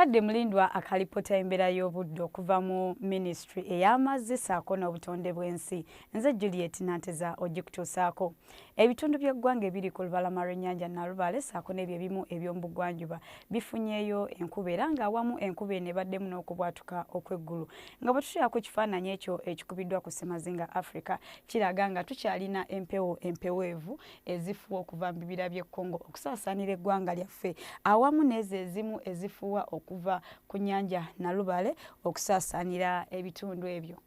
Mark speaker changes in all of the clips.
Speaker 1: Kadde mulindwa akalipota embeera y'obudde okuva mu ministry ey'amazzi ssaako n'obutonde bw'ensi. Nze Juliet Nanteza ogikutuusaako. Ebitundu by'eggwanga ebiri ku lubalama lw'ennyanja Nnalubaale ssaako n'ebyo ebimu eby'omu bugwanjuba bifunyeeyo enkuba era ng'awamu enkuba eno ebaddemu n'okubwatuka okw'eggulu. Nga bwe tutuuka ku kifaananyi ekyo ekikubiddwa ku Ssemazinga Africa kiraga nga tukyalina empewo empeweevu ezifuwa okuva mu bibira by'e Congo okusaasaanira eggwanga lyaffe awamu n'ezo ezimu ezifuwa okuva ku nnyanja Nnalubaale okusaasaanira ebitundu ebyo.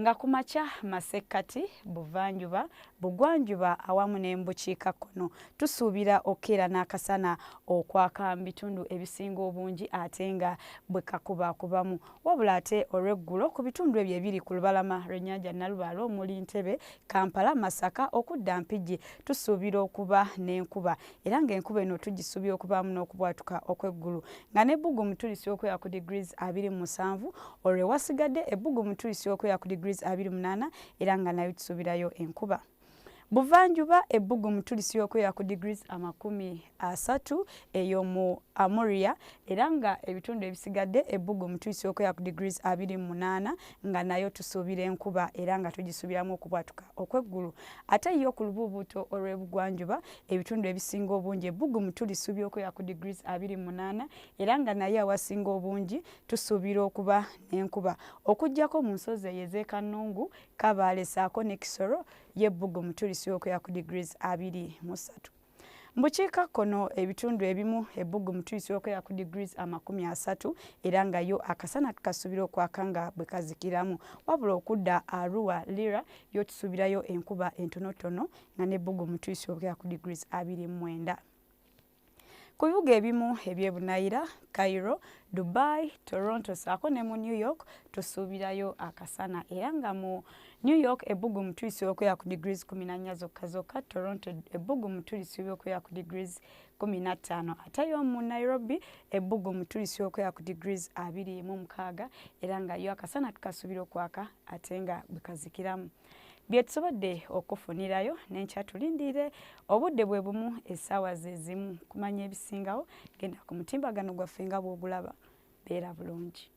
Speaker 1: Nga ku makya masekkati buvanjuba bugwanjuba awamu n'embukiikakkono tusuubira okkeera n'akasana okwaka mu bitundu ebisinga obungi ate nga bwe kakubakubamu wabula ate olw'eggulo ku bitundu ebyo ebiri ku lubalama lw'ennyanja Nnalubaale omuli Ntebe, Kampala, Masaka okudda Mpigi tusuubira okuba n'enkuba era ng'enkuba eno tugisuubira okubaamu n'okubwatuka okw'eggulu nga n'ebbugumu tulisuubira okubeera ku degrees 27 olwo ewasigadde ebbugumu tulisuubira okubeera ku degrees 28 era nga nayo tusuubirayo enkuba. Buvanjuba ebbugumu tulisuubira okubeera ku degrees 30 ey'omu Amuria era nga ebitundu ebisigadde ebbugumu tulisuubira okubeera ku degrees 28 nga nayo tusuubira enkuba era nga tugisuubiramu okubwatuka okw'eggulu. Ate yo ku lubuubuuto olw'ebugwanjuba ebitundu ebisinga obungi ebbugumu tulisuubira okubeera ku degrees 28 era nga nayo awasinga obungi tusuubira okuba n'enkuba okuggyako mu nsozi eyo ez'Ekannungu, Kabaale ssaako ne Kisoro y'ebbugumu tulisuubira okubeera ku degrees 23. Mu bukiikakkono ebitundu ebimu ebbugumu tulisuubira okubeera ku degrees 30 era nga yo akasana kasuubira okwaka nga bwe kazikiramu wabula okudda Arua Lira yo tusuubirayo enkuba entonotono nga n'ebbugumu tulisuubira okubeera ku degrees 29. Ku bibuga ebimu eby'ebunaayira Cairo, Dubai, Toronto ssaako ne mu New York tusuubirayo akasana era nga mu New York ebbugumu tulisuubira okubeera ku degrees 14 zokka zokka, Toronto ebbugumu tulisuubira okubeera ku degrees 15 ate yo mu Nairobi ebbugumu tulisuubira okubeera ku degrees 26 era nga yo akasana tukasuubira okwaka ate nga bwe kazikiramu. Bye tusobodde okufunirayo n'enkya tulindiire obudde bwe bumu essaawa ze zimu kumanya ebisingawo genda ku mutimbagano gwaffe nga bw'ogulaba beera bulungi.